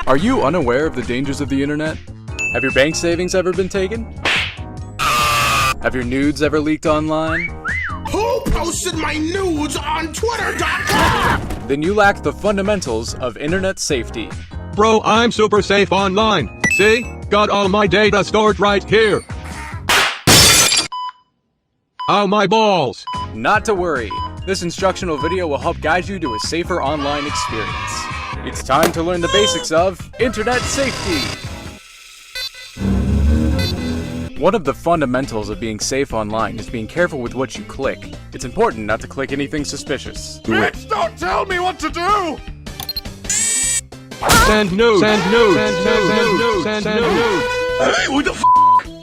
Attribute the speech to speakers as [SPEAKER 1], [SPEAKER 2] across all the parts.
[SPEAKER 1] Are you unaware of the dangers of the internet? Have your bank savings ever been taken? Have your nudes ever leaked online?
[SPEAKER 2] Who posted my nudes on Twitter.com?
[SPEAKER 1] Then you lack the fundamentals of internet safety.
[SPEAKER 3] Bro, I'm super safe online. See? Got all my data stored right here. Oh, my balls.
[SPEAKER 1] Not to worry. This instructional video will help guide you to a safer online experience. It's time to learn the basics of internet safety. One of the fundamentals of being safe online is being careful with what you click. It's important not to click anything suspicious.
[SPEAKER 2] Bitch, don't tell me what to do!
[SPEAKER 3] Send nudes. Send nudes. Send nudes. Send nudes.
[SPEAKER 2] Hey, what the f***?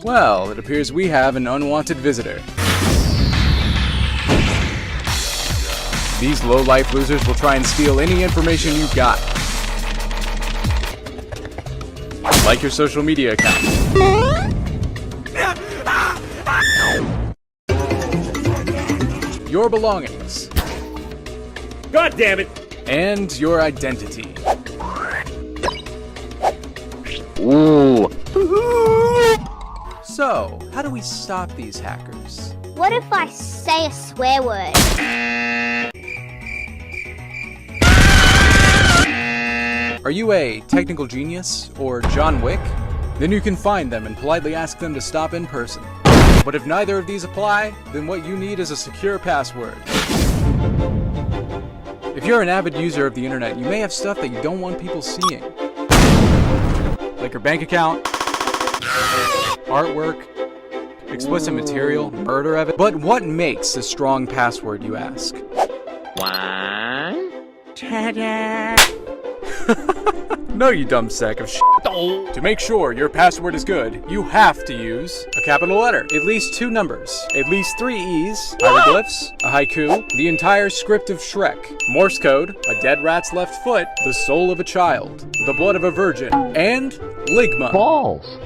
[SPEAKER 1] Well, it appears we have an unwanted visitor. These low-life losers will try and steal any information you've got. Like your social media account. Your belongings.
[SPEAKER 4] God damn it!
[SPEAKER 1] And your identity.
[SPEAKER 4] Ooh.
[SPEAKER 1] So, how do we stop these hackers?
[SPEAKER 5] What if I say a swear word?
[SPEAKER 1] Are you a technical genius or John Wick? Then you can find them and politely ask them to stop in person. But if neither of these apply, then what you need is a secure password. If you're an avid user of the internet, you may have stuff that you don't want people seeing. Like your bank account, artwork, explicit material, murder evidence. But what makes a strong password, you ask?
[SPEAKER 4] One. Ta-da!
[SPEAKER 1] No, you dumb sack of shit. To make sure your password is good, you have to use a capital letter, at least 2 numbers, at least 3 E's, hieroglyphs, a haiku, the entire script of Shrek, Morse code, a dead rat's left foot, the soul of a child, the blood of a virgin, and ligma.
[SPEAKER 4] Balls.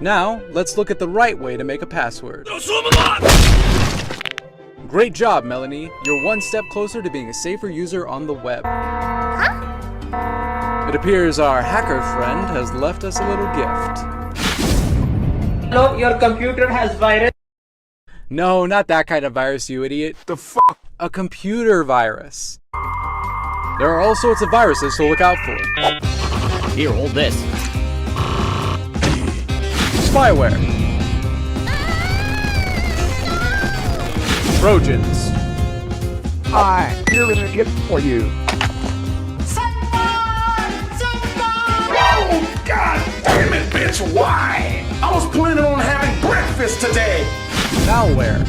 [SPEAKER 1] Now, let's look at the right way to make a password. Great job, Melanie. You're one step closer to being a safer user on the web. It appears our hacker friend has left us a little gift.
[SPEAKER 6] Hello, your computer has virus.
[SPEAKER 1] No, not that kind of virus, you idiot.
[SPEAKER 2] The fuck?
[SPEAKER 1] A computer virus. There are all sorts of viruses to look out for.
[SPEAKER 4] Here, hold this.
[SPEAKER 1] Spyware. Trojans.
[SPEAKER 2] Hi, here is a gift for you. Oh, God damn it, bitch, why? I was planning on having breakfast today.
[SPEAKER 1] Malware.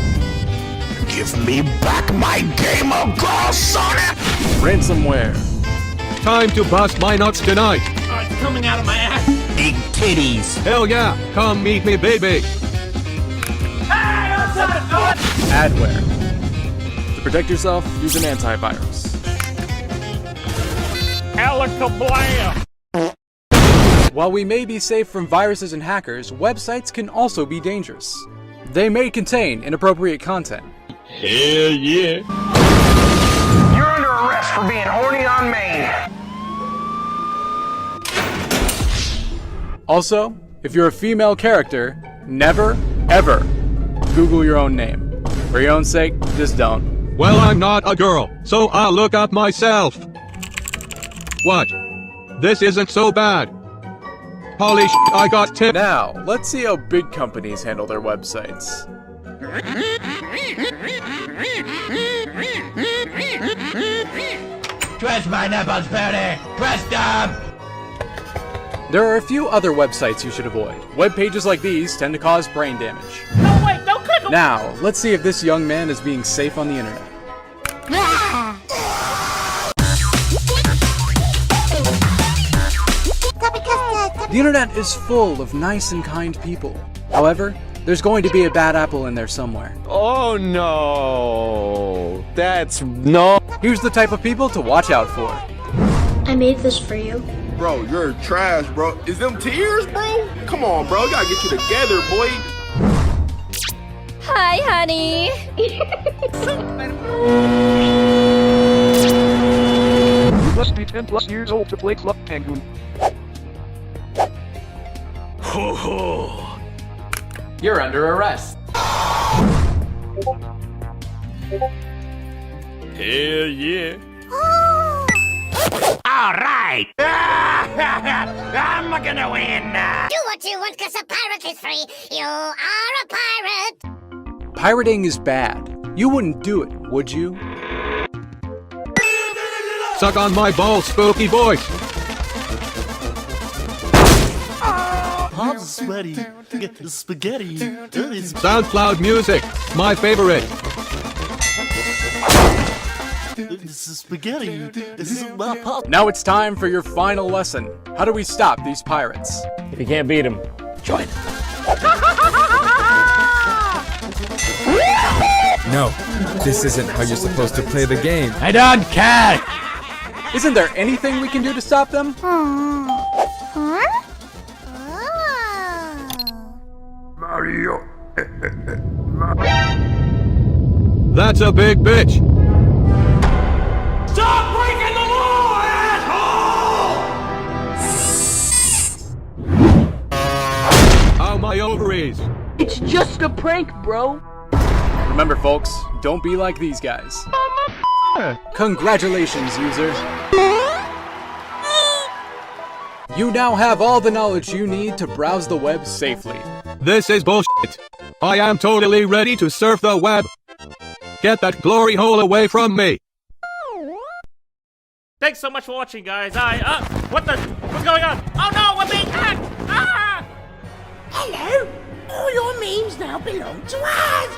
[SPEAKER 2] Give me back my Game of Girl, Sonic!
[SPEAKER 1] Ransomware.
[SPEAKER 3] Time to bust my nuts tonight.
[SPEAKER 4] It's coming out of my ass.
[SPEAKER 2] Big titties.
[SPEAKER 3] Hell yeah. Come meet me, baby.
[SPEAKER 1] Adware. To protect yourself, use an antivirus.
[SPEAKER 4] Alakablam!
[SPEAKER 1] While we may be safe from viruses and hackers, websites can also be dangerous. They may contain inappropriate content.
[SPEAKER 4] Hell yeah.
[SPEAKER 2] You're under arrest for being horny on Maine.
[SPEAKER 1] Also, if you're a female character, never, ever Google your own name. For your own sake, just don't.
[SPEAKER 3] Well, I'm not a girl, so I'll look up myself. What? This isn't so bad. Holy sh**, I got tipped.
[SPEAKER 1] Now, let's see how big companies handle their websites.
[SPEAKER 4] Twist my nipples, Patty! Twist them!
[SPEAKER 1] There are a few other websites you should avoid. Web pages like these tend to cause brain damage.
[SPEAKER 6] No, wait, don't click.
[SPEAKER 1] Now, let's see if this young man is being safe on the internet. The internet is full of nice and kind people. However, there's going to be a bad apple in there somewhere.
[SPEAKER 4] Oh no! That's no.
[SPEAKER 1] Here's the type of people to watch out for.
[SPEAKER 5] I made this for you.
[SPEAKER 2] Bro, you're trash, bro. Is them tears, bro? Come on, bro. Gotta get you together, boy.
[SPEAKER 5] Hi, honey.
[SPEAKER 7] 10+ years old to play Club Penguin.
[SPEAKER 2] Ho ho!
[SPEAKER 6] You're under arrest.
[SPEAKER 4] Hell yeah.
[SPEAKER 2] All right! I'm gonna win!
[SPEAKER 5] Do what you want because a pirate is free. You are a pirate.
[SPEAKER 1] Pirating is bad. You wouldn't do it, would you?
[SPEAKER 3] Suck on my balls, spooky voice.
[SPEAKER 8] I'm sweaty. Spaghetti.
[SPEAKER 3] SoundCloud music, my favorite.
[SPEAKER 8] This is spaghetti. This is my pop.
[SPEAKER 1] Now it's time for your final lesson. How do we stop these pirates?
[SPEAKER 4] If you can't beat them, join.
[SPEAKER 9] No, this isn't how you're supposed to play the game.
[SPEAKER 4] I don't care.
[SPEAKER 1] Isn't there anything we can do to stop them?
[SPEAKER 5] Huh?
[SPEAKER 2] Mario.
[SPEAKER 3] That's a big bitch.
[SPEAKER 2] Stop breaking the law, asshole!
[SPEAKER 3] Ow, my ovaries.
[SPEAKER 6] It's just a prank, bro.
[SPEAKER 1] Remember, folks, don't be like these guys. Congratulations, user. You now have all the knowledge you need to browse the web safely.
[SPEAKER 3] This is bullshit. I am totally ready to surf the web. Get that glory hole away from me.
[SPEAKER 10] Thanks so much for watching, guys. What's going on? Oh no, we're being hacked! Ah!
[SPEAKER 2] Hello? All your memes now belong to us!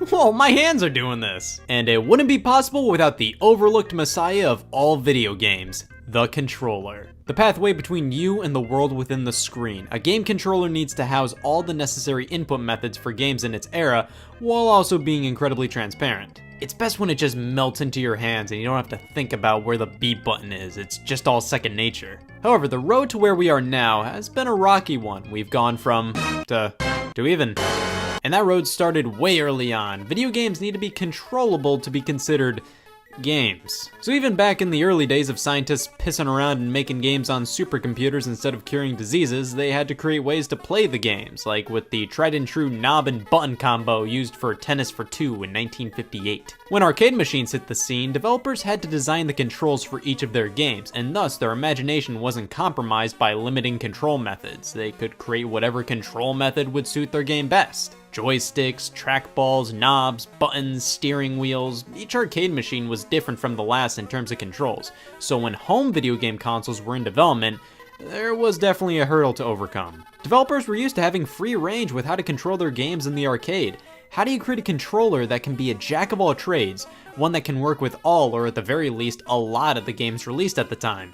[SPEAKER 11] Whoa, my hands are doing this! And it wouldn't be possible without the overlooked messiah of all video games, the controller. The pathway between you and the world within the screen. A game controller needs to house all the necessary input methods for games in its era, while also being incredibly transparent. It's best when it just melts into your hands and you don't have to think about where the B button is, it's just all second nature. However, the road to where we are now has been a rocky one. We've gone from to even. And that road started way early on. Video games need to be controllable to be considered games. So even back in the early days of scientists pissing around and making games on supercomputers instead of curing diseases, they had to create ways to play the games, like with the tried and true knob and button combo used for Tennis for Two in 1958. When arcade machines hit the scene, developers had to design the controls for each of their games, and thus their imagination wasn't compromised by limiting control methods. They could create whatever control method would suit their game best. Joysticks, trackballs, knobs, buttons, steering wheels. Each arcade machine was different from the last in terms of controls, so when home video game consoles were in development, there was definitely a hurdle to overcome. Developers were used to having free range with how to control their games in the arcade. How do you create a controller that can be a jack of all trades, one that can work with all, or at the very least, a lot of the games released at the time?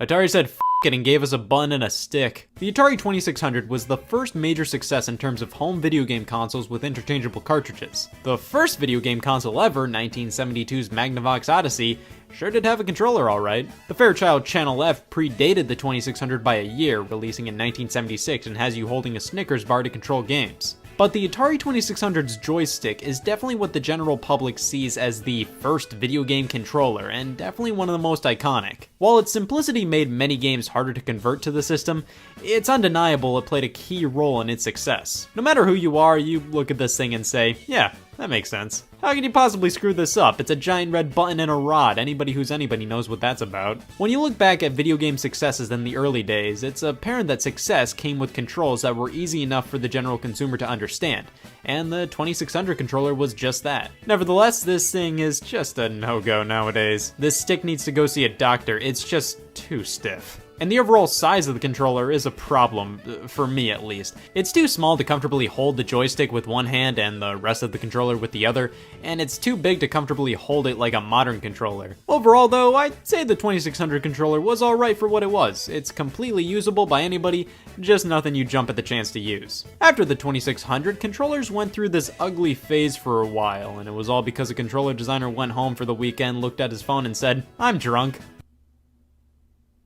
[SPEAKER 11] Atari said, "F it," and gave us a button and a stick. The Atari 2600 was the first major success in terms of home video game consoles with interchangeable cartridges. The first video game console ever, 1972's Magnavox Odyssey, sure did have a controller alright. The Fairchild Channel F predated the 2600 by a year, releasing in 1976, and has you holding a Snickers bar to control games. But the Atari 2600's joystick is definitely what the general public sees as the first video game controller, and definitely one of the most iconic. While its simplicity made many games harder to convert to the system, it's undeniable it played a key role in its success. No matter who you are, you look at this thing and say, yeah, That makes sense. How could you possibly screw this up? It's a giant red button and a rod. Anybody who's anybody knows what that's about. When you look back at video game successes in the early days, it's apparent that success came with controls that were easy enough for the general consumer to understand. And the 2600 controller was just that. Nevertheless, this thing is just a no-go nowadays. This stick needs to go see a doctor. It's just too stiff. And the overall size of the controller is a problem, for me at least. It's too small to comfortably hold the joystick with one hand and the rest of the controller with the other, and it's too big to comfortably hold it like a modern controller. Overall though, I'd say the 2600 controller was alright for what it was. It's completely usable by anybody, just nothing you jump at the chance to use. After the 2600, controllers went through this ugly phase for a while, and it was all because a controller designer went home for the weekend, looked at his phone and said, "I'm drunk."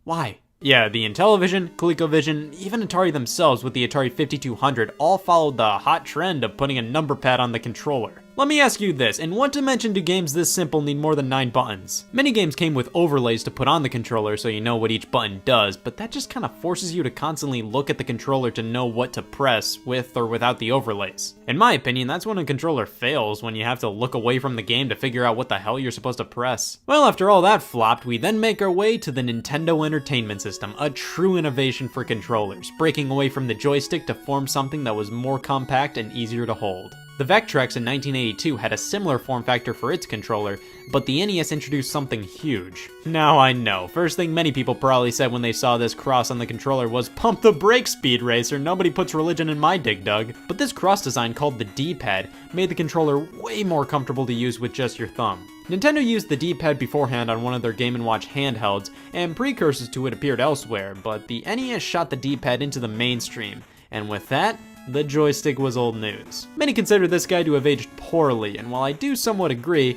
[SPEAKER 11] Why? Yeah, the Intellivision, ColecoVision, even Atari themselves with the Atari 5200 all followed the hot trend of putting a number pad on the controller. Let me ask you this, in what dimension do games this simple need more than 9 buttons? Many games came with overlays to put on the controller so you know what each button does, but that just kind of forces you to constantly look at the controller to know what to press with or without the overlays. In my opinion, that's when a controller fails, when you have to look away from the game to figure out what the hell you're supposed to press. Well, after all that flopped, we then make our way to the Nintendo Entertainment System, a true innovation for controllers, breaking away from the joystick to form something that was more compact and easier to hold. The Vectrex in 1982 had a similar form factor for its controller, but the NES introduced something huge. Now I know, first thing many people probably said when they saw this cross on the controller was, "Pump the brakes, Speed Racer, nobody puts religion in my dig dug." But this cross design called the D-pad made the controller way more comfortable to use with just your thumb. Nintendo used the D-pad beforehand on one of their Game & Watch handhelds, and precursors to it appeared elsewhere, but the NES shot the D-pad into the mainstream, and with that, the joystick was old news. Many consider this guy to have aged poorly, and while I do somewhat agree,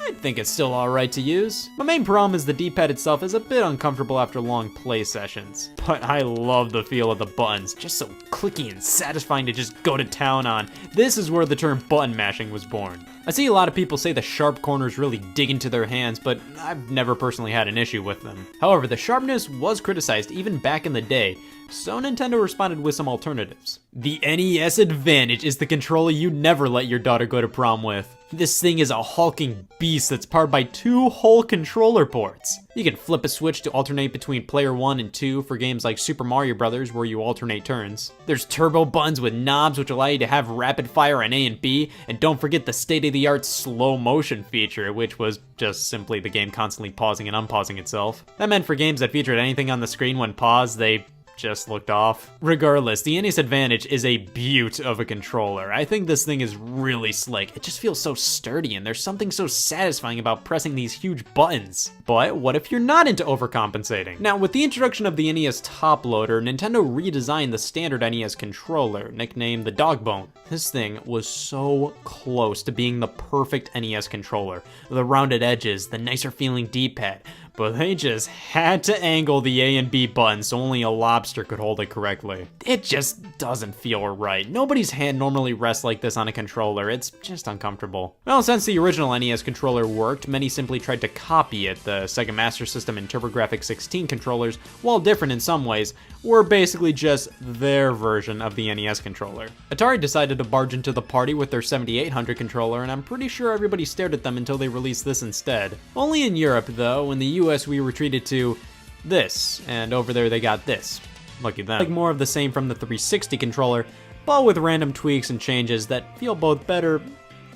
[SPEAKER 11] I think it's still alright to use. My main problem is the D-pad itself is a bit uncomfortable after long play sessions. But I love the feel of the buttons, just so clicky and satisfying to just go to town on. This is where the term button mashing was born. I see a lot of people say the sharp corners really dig into their hands, but I've never personally had an issue with them. However, the sharpness was criticized even back in the day, so Nintendo responded with some alternatives. The NES Advantage is the controller you never let your daughter go to prom with. This thing is a hulking beast that's powered by 2 whole controller ports. You can flip a switch to alternate between player 1 and 2 for games like Super Mario Bros. Where you alternate turns. There's turbo buttons with knobs which allow you to have rapid fire on A and B, and don't forget the state-of-the-art slow motion feature, which was just simply the game constantly pausing and unpausing itself. That meant for games that featured anything on the screen when paused, they just looked off. Regardless, the NES Advantage is a beaut of a controller. I think this thing is really slick. It just feels so sturdy, and there's something so satisfying about pressing these huge buttons. But what if you're not into overcompensating? Now, with the introduction of the NES Top Loader, Nintendo redesigned the standard NES controller, nicknamed the Dogbone. This thing was so close to being the perfect NES controller. The rounded edges, the nicer feeling D-pad, but they just had to angle the A and B buttons so only a lobster could hold it correctly. It just doesn't feel right. Nobody's hand normally rests like this on a controller. It's just uncomfortable. Well, since the original NES controller worked, many simply tried to copy it. The Sega Master System and TurboGrafx 16 controllers, while different in some ways, were basically just their version of the NES controller. Atari decided to barge into the party with their 7800 controller, and I'm pretty sure everybody stared at them until they released this instead. Only in Europe, though. In the US, we retreated to this, and over there they got this. Lucky them. Like more of the same from the 360 controller, but with random tweaks and changes that feel both better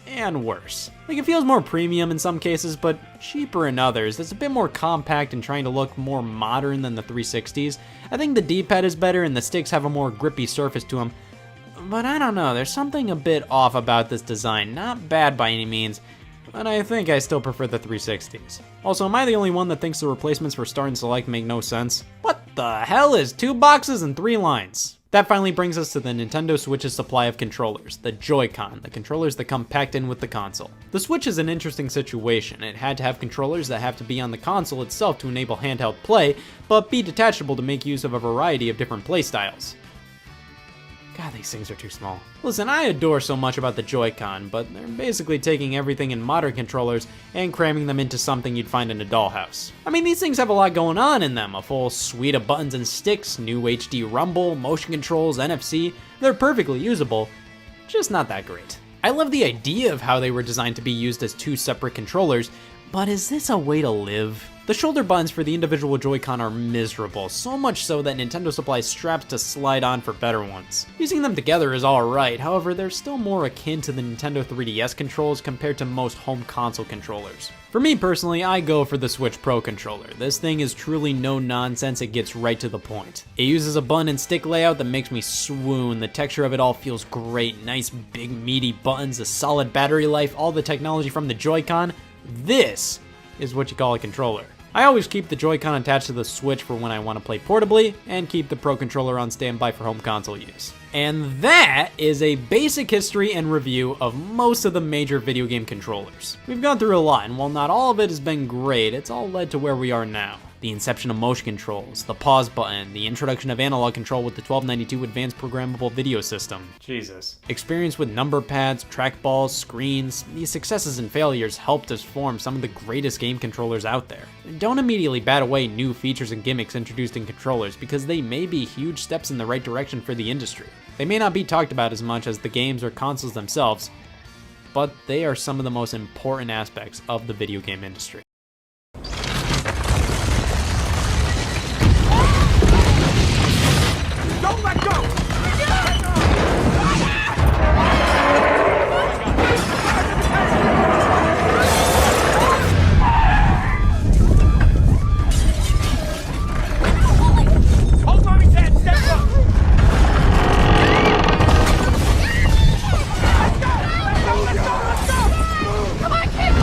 [SPEAKER 11] and worse. Like, it feels more premium in some cases, but cheaper in others. It's a bit more compact and trying to look more modern than the 360s. I think the D-pad is better and the sticks have a more grippy surface to them. But I don't know, there's something a bit off about this design. Not bad by any means, but I think I still prefer the 360s. Also, am I the only one that thinks the replacements for Start and Select make no sense? What the hell is 2 boxes and 3 lines? That finally brings us to the Nintendo Switch's supply of controllers, the Joy-Con, the controllers that come packed in with the console. The Switch is an interesting situation. It had to have controllers that have to be on the console itself to enable handheld play, but be detachable to make use of a variety of different play styles. God, these things are too small. Listen, I adore so much about the Joy-Con, but they're basically taking everything in modern controllers and cramming them into something you'd find in a dollhouse. I mean, these things have a lot going on in them. A full suite of buttons and sticks, new HD rumble, motion controls, NFC. They're perfectly usable, just not that great. I love the idea of how they were designed to be used as two separate controllers, but is this a way to live? The shoulder buttons for the individual Joy-Con are miserable, so much so that Nintendo supplies straps to slide on for better ones. Using them together is alright, however they're still more akin to the Nintendo 3DS controls compared to most home console controllers. For me personally, I go for the Switch Pro controller. This thing is truly no nonsense, it gets right to the point. It uses a button and stick layout that makes me swoon, the texture of it all feels great, nice big meaty buttons, a solid battery life, all the technology from the Joy-Con. This is what you call a controller. I always keep the Joy-Con attached to the Switch for when I want to play portably, and keep the Pro Controller on standby for home console use. And that is a basic history and review of most of the major video game controllers. We've gone through a lot, and while not all of it has been great, it's all led to where we are now. The inception of motion controls, the pause button, the introduction of analog control with the 1292 Advanced Programmable Video System. Jesus. Experience with number pads, trackballs, screens, these successes and failures helped us form some of the greatest game controllers out there. Don't immediately bat away new features and gimmicks introduced in controllers because they may be huge steps in the right direction for the industry. They may not be talked about as much as the games or consoles themselves, but they are some of the most important aspects of the video game industry.
[SPEAKER 2] Don't let go!
[SPEAKER 10] Hold on, he's dead. Step up.
[SPEAKER 5] Come on, kid!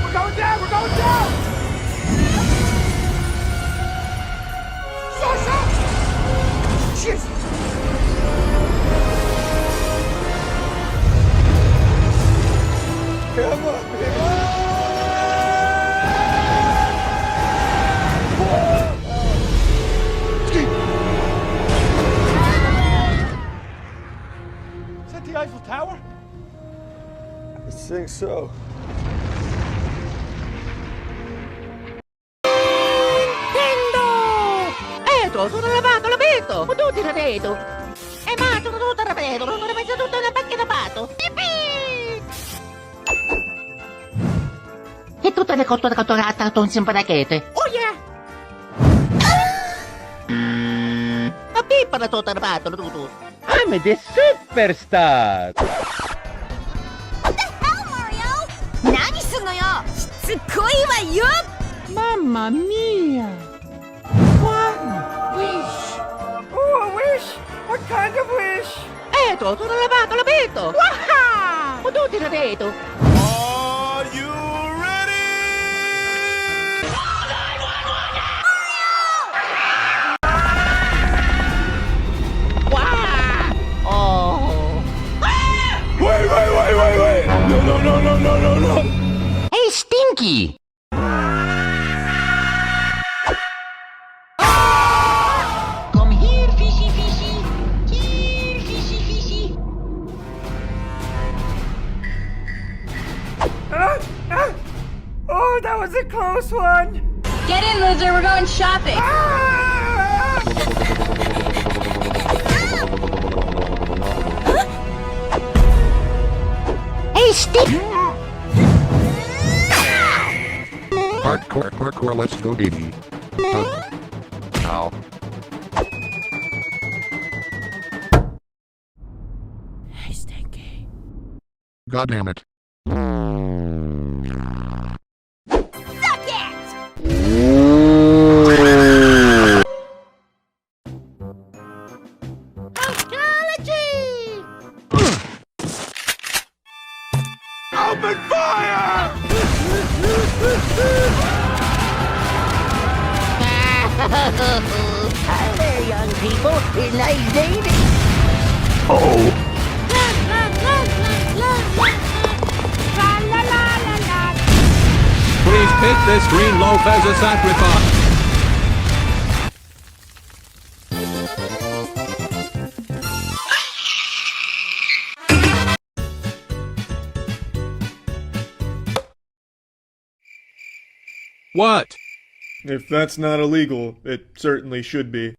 [SPEAKER 2] We're going down! We're going down! Sasha! Shit! Come on, baby! Is that the Eiffel Tower? I think so.
[SPEAKER 5] Eto, sono lavato, l'abito! Ho tutti l'abito! E ma, sono tutto l'abito! Non ho messo tutto nella pacchia lavato! E tutte le cotture catturate con simpaticate! Oh yeah! Ma pippa la tutto lavato, tutto!
[SPEAKER 6] I'm the superstar!
[SPEAKER 5] What the hell, Mario? 何すんのよしつこいわよ
[SPEAKER 6] Mamma mia!
[SPEAKER 2] Wish! Oh, a wish! What kind of wish?
[SPEAKER 5] Eto, sono lavato, l'abito! Waha! Ho tutti l'abito!
[SPEAKER 2] Are you ready?
[SPEAKER 5] Oh!
[SPEAKER 2] Wait! No!
[SPEAKER 5] Hey, Stinky! Come here, fishy! Here, fishy!
[SPEAKER 2] Oh, that was a close one!
[SPEAKER 5] Get in, loser, we're going shopping! Hey, Stinky!
[SPEAKER 3] Parkour, let's go, baby. Ow.
[SPEAKER 5] Hey, Stinky.
[SPEAKER 3] God damn it.
[SPEAKER 5] Suck it! Archaeology!
[SPEAKER 2] Open fire!
[SPEAKER 5] Hi there, young people. It's nice dating.
[SPEAKER 3] Please pick this green loaf as a sacrifice. What?
[SPEAKER 1] If that's not illegal, it certainly should be.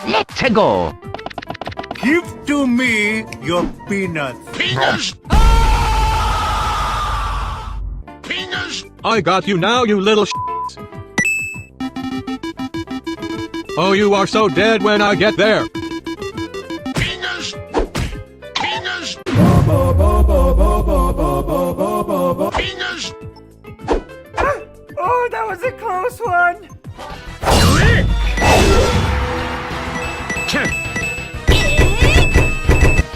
[SPEAKER 6] Let's go!
[SPEAKER 2] Give to me your peanuts.
[SPEAKER 3] I got you now, you little Oh, you are so dead when I get there.
[SPEAKER 2] Oh, that was a close one!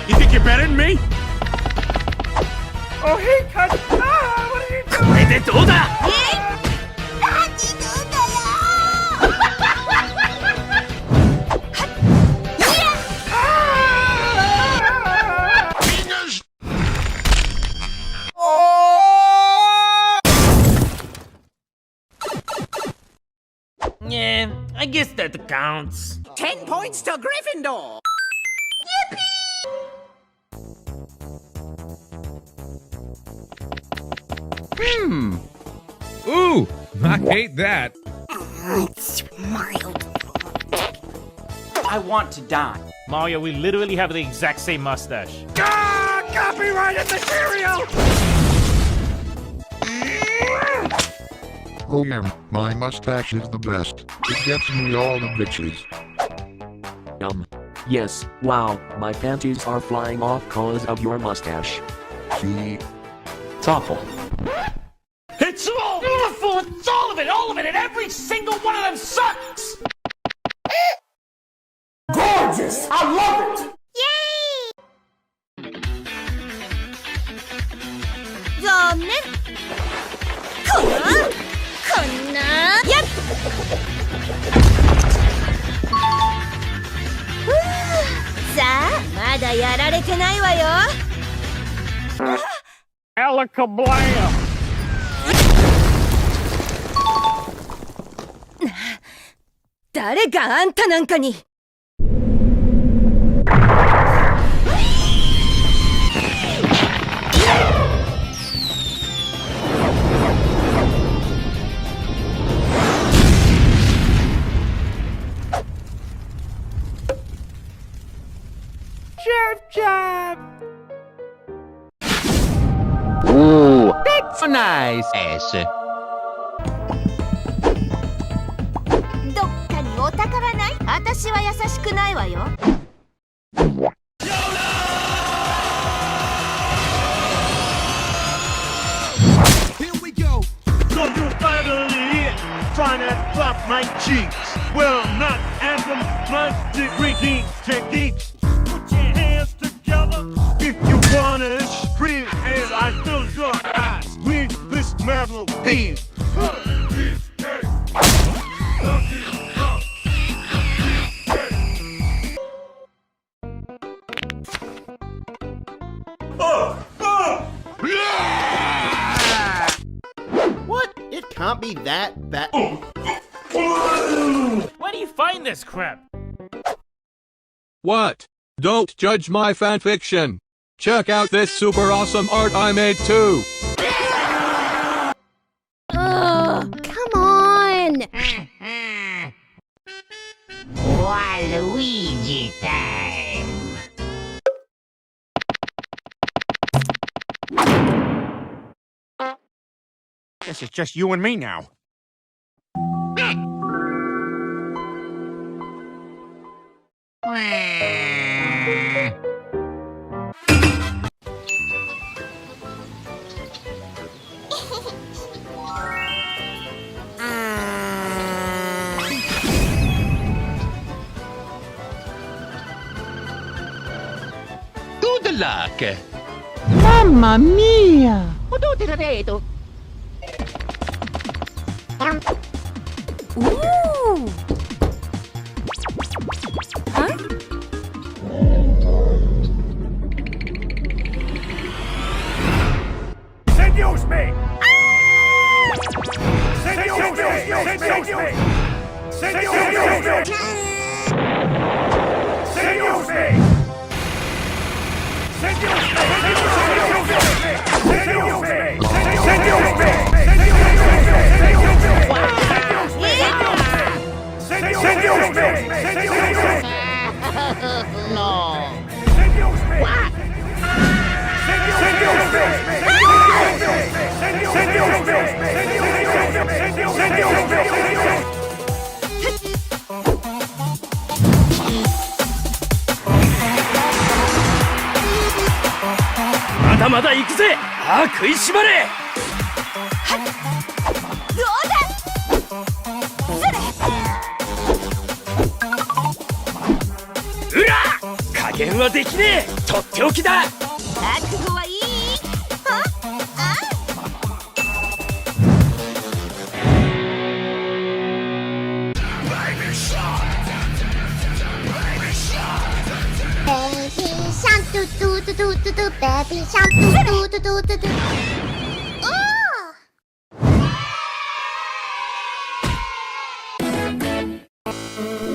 [SPEAKER 10] You think you're better than me?
[SPEAKER 2] Oh, he cut! Ah, what are you doing?
[SPEAKER 10] どうだ Yeah, I guess that counts.
[SPEAKER 6] 10 points to Gryffindor!
[SPEAKER 9] Ooh, I hate that.
[SPEAKER 5] Mario.
[SPEAKER 6] I want to die.
[SPEAKER 10] Mario, we literally have the exact same mustache.
[SPEAKER 2] Ah, copyrighted material!
[SPEAKER 3] Oh yeah, my mustache is the best. It gets me all the bitches.
[SPEAKER 6] Yes, wow, my panties are flying off cause of your mustache.
[SPEAKER 3] See?
[SPEAKER 6] It's awful.
[SPEAKER 10] It's all awful! It's all of it
[SPEAKER 2] all of it, and every single one of them sucks! Gorgeous! I love it!
[SPEAKER 5] 残念こんなやっふうさあまだやられてないわよ
[SPEAKER 4] Alakablam!
[SPEAKER 5] 誰があんたなんかに
[SPEAKER 4] Ooh, that's nice.
[SPEAKER 5] どっかにお宝ない私は優しくないわよ
[SPEAKER 8] Here we go.
[SPEAKER 2] So you finally trying to drop my cheeks. Well, not anthem, my drinking techniques. Put your hands together if you wanna scream, and I still your eyes with this metal theme.
[SPEAKER 8] What? It can't be that bad.
[SPEAKER 10] Where do you find this crap?
[SPEAKER 3] What? Don't judge my fanfiction. Check out this super awesome art I made too.
[SPEAKER 5] Come on
[SPEAKER 4] Waluigi time.
[SPEAKER 2] Guess it's just you and me now.
[SPEAKER 4] Good luck.
[SPEAKER 5] Mamma mia Ooh. Huh?
[SPEAKER 2] Seduce me! Seduce me! Seduce me! Seduce me! Seduce me! No!
[SPEAKER 10] まだまだ行くぜ。ああ、食いしばれ。
[SPEAKER 5] どうだ
[SPEAKER 10] うら、加減はできねえ。とっておきだ。
[SPEAKER 5] 覚悟はいいはあ
[SPEAKER 12] Baby shark do do do do do do, baby shark do do do do do do.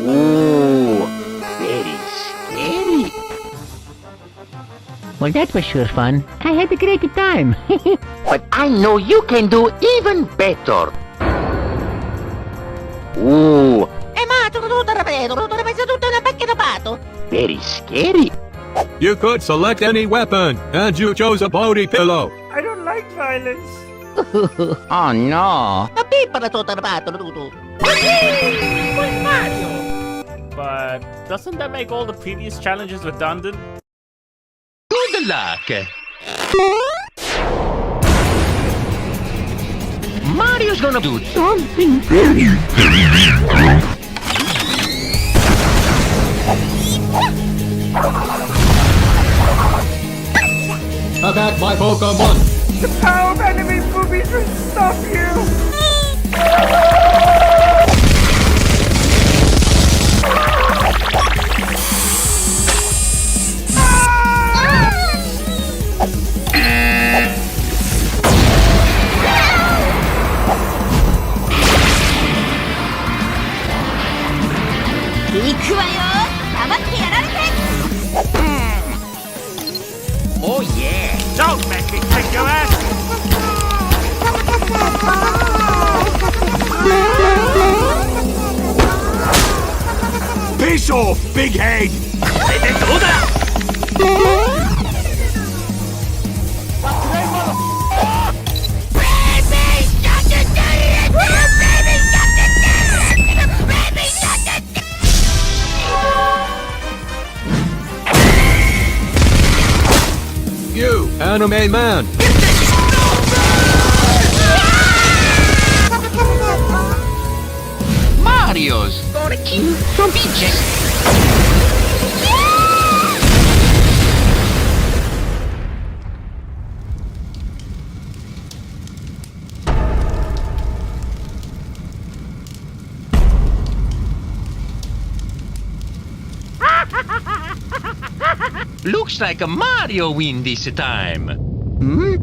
[SPEAKER 4] Ooh, very scary.
[SPEAKER 13] Well, that was sure fun. I had a great time.
[SPEAKER 4] But I know you can do even better. Ooh, very scary.
[SPEAKER 3] You could select any weapon, and you chose a body pillow.
[SPEAKER 10] I don't like violence.
[SPEAKER 13] Oh no.
[SPEAKER 10] But doesn't that make all the previous challenges redundant?
[SPEAKER 4] Good luck.
[SPEAKER 13] Mario's gonna do something.
[SPEAKER 3] Attack my Pokemon!
[SPEAKER 2] The power of enemy boobies will stop you! Oh yeah! Don't make me kick your ass! Piss off, big head!
[SPEAKER 3] You, anime man!
[SPEAKER 13] Mario's gonna kill some bitches. Looks like a Mario win this time. Hmm?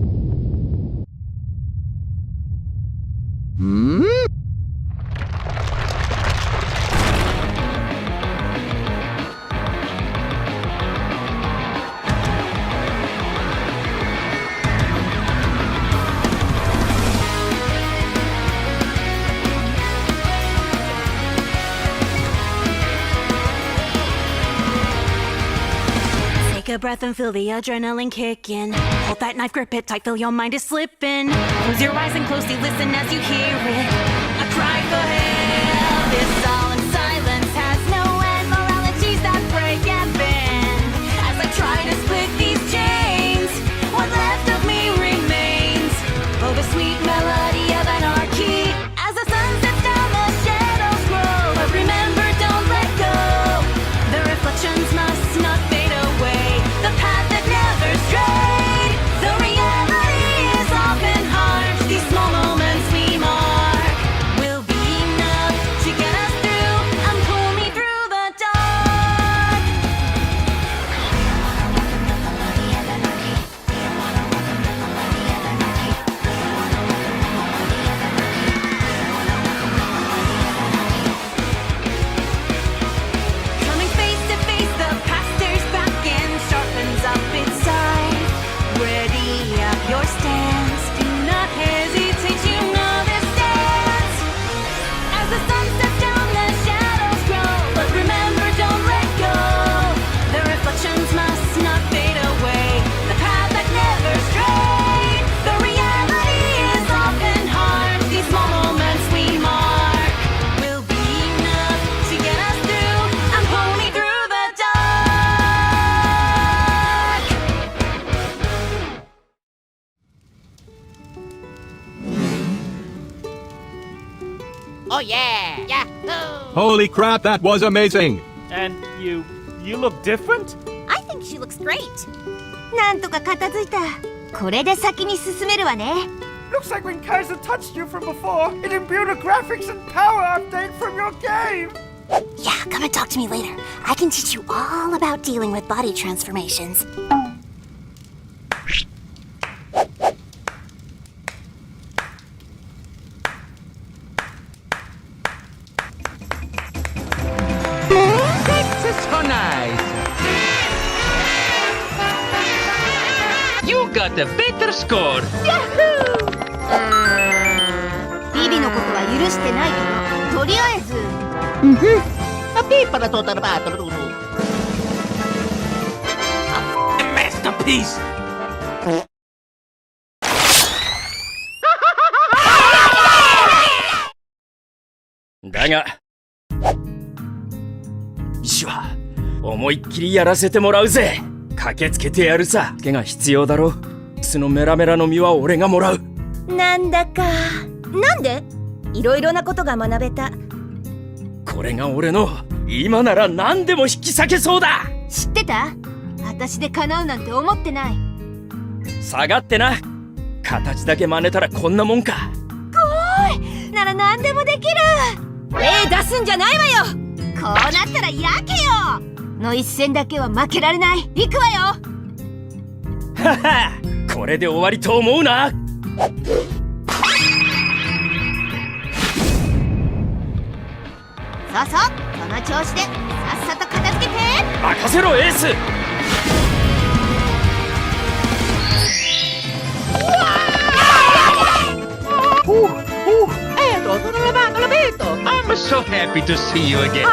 [SPEAKER 13] Hmm?
[SPEAKER 14] Take a breath and feel the adrenaline kick in. Hold that knife, grip it tight, feel your mind is slipping. Close your eyes and closely listen as you hear it. A cry for help. This solemn silence has no end. Moralities that break and bend. As I try to split these chains, what left of me remains. Oh, the sweet melody of anarchy. As the sun sets down, the shadows grow. But remember, don't let go. The reflections must not fade away. The path that never strayed. The reality is often harsh. These small moments we mark will be enough to get us through and pull me through the dark. Coming face to face, the past stares back and sharpens up its side. Ready up your stance, do not hesitate, you know this dance. As the sun sets down, the shadows grow, but remember, don't let go. The reflections must not fade away. The path that never strayed. The reality is often hard. These small moments we mark will be enough to get us through and pull me through the dark.
[SPEAKER 5] Oh yeah! Yahoo!
[SPEAKER 3] Holy crap, that was amazing!
[SPEAKER 10] And you look different?
[SPEAKER 12] I think she looks great. なんとか片付いた。これで先に進めるわね。
[SPEAKER 2] Looks like when Kaiser touched you from before, it imbued a graphics and power update from your game!
[SPEAKER 14] Yeah, come and talk to me later. I can teach you all about dealing with body transformations.
[SPEAKER 13] This is so nice. You got a better score.
[SPEAKER 12] Yahoo! ビビのことは許してないけど、とりあえず。
[SPEAKER 5] A beep para total battle.
[SPEAKER 2] Masterpiece!
[SPEAKER 15] だが石は思いっきりやらせてもらうぜ。駆けつけてやるさ。手が必要だろ。そのメラメラの実は俺がもらう。
[SPEAKER 12] なんだかなんで？いろいろなことが学べた。
[SPEAKER 15] これが俺の今なら何でも引き裂けそうだ。
[SPEAKER 12] 知ってた？私で叶うなんて思ってない。
[SPEAKER 15] 下がってな。形だけ真似たらこんなもんか。
[SPEAKER 12] ごーい！なら何でもできる。出すんじゃないわよ。こうなったらやけよの一戦だけは負けられない。行くわよ。
[SPEAKER 15] はは、これで終わりと思うな。
[SPEAKER 12] そうそう、この調子でさっさと片付けて。
[SPEAKER 15] 任せろエース。
[SPEAKER 13] I'm so happy to see you again.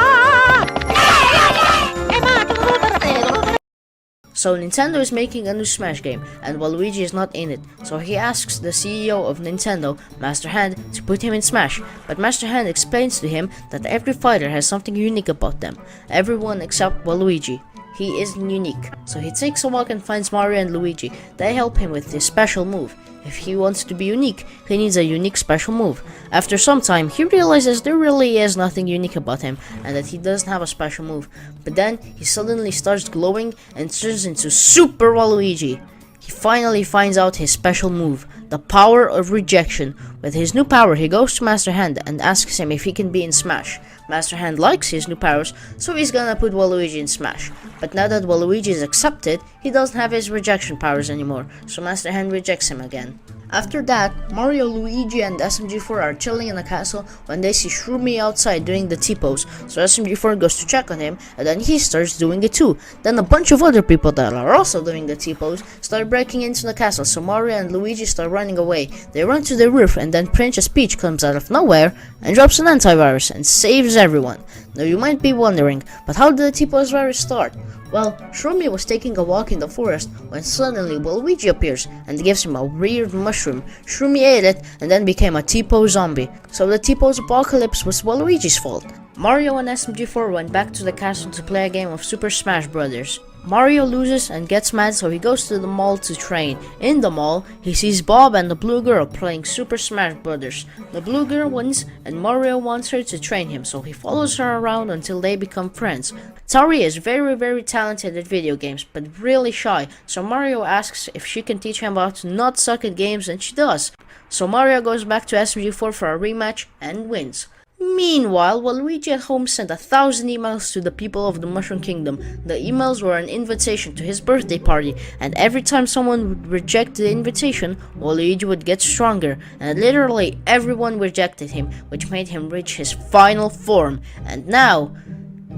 [SPEAKER 5] So Nintendo is making a new Smash game, and Waluigi is not in it, so he asks the CEO of Nintendo, Master Hand, to put him in Smash, but Master Hand explains to him that every fighter has something unique about them, everyone except Waluigi. He isn't unique, so he takes a walk and finds Mario and Luigi. They help him with his special move. If he wants to be unique, he needs a unique special move. After some time, he realizes there really is nothing unique about him, and that he doesn't have a special move. But then, he suddenly starts glowing and turns into Super Waluigi. He finally finds out his special move, the power of rejection. With his new power, he goes to Master Hand and asks him if he can be in Smash. Master Hand likes his new powers, so he's gonna put Waluigi in Smash. But now that Waluigi is accepted, he doesn't have his rejection powers anymore, so Master Hand rejects him again. After that, Mario, Luigi, and SMG4 are chilling in a castle when they see Shroomy outside doing the T-pose, so SMG4 goes to check on him, and then he starts doing it too. Then a bunch of other people that are also doing the T-pose start breaking into the castle, so Mario and Luigi start running away. They run to the roof, and then Princess Peach comes out of nowhere and drops an antivirus and saves everyone. Now you might be wondering, but how did the T-pose virus start? Well, Shroomy was taking a walk in the forest when suddenly Waluigi appears and gives him a weird mushroom. Shroomy ate it and then became a T-pose zombie. So the T-pose apocalypse was Waluigi's fault. Mario and SMG4 went back to the castle to play a game of Super Smash Bros. Mario loses and gets mad, so he goes to the mall to train. In the mall, he sees Bob and the blue girl playing Super Smash Bros. The blue girl wins and Mario wants her to train him, so he follows her around until they become friends. Tori is very talented at video games, but really shy, so Mario asks if she can teach him how to not suck at games, and she does. So Mario goes back to SMG4 for a rematch and wins. Meanwhile, Waluigi at home sent 1,000 emails to the people of the Mushroom Kingdom. The emails were an invitation to his birthday party, and every time someone would reject the invitation, Waluigi would get stronger, and literally everyone rejected him, which made him reach his final form, and now,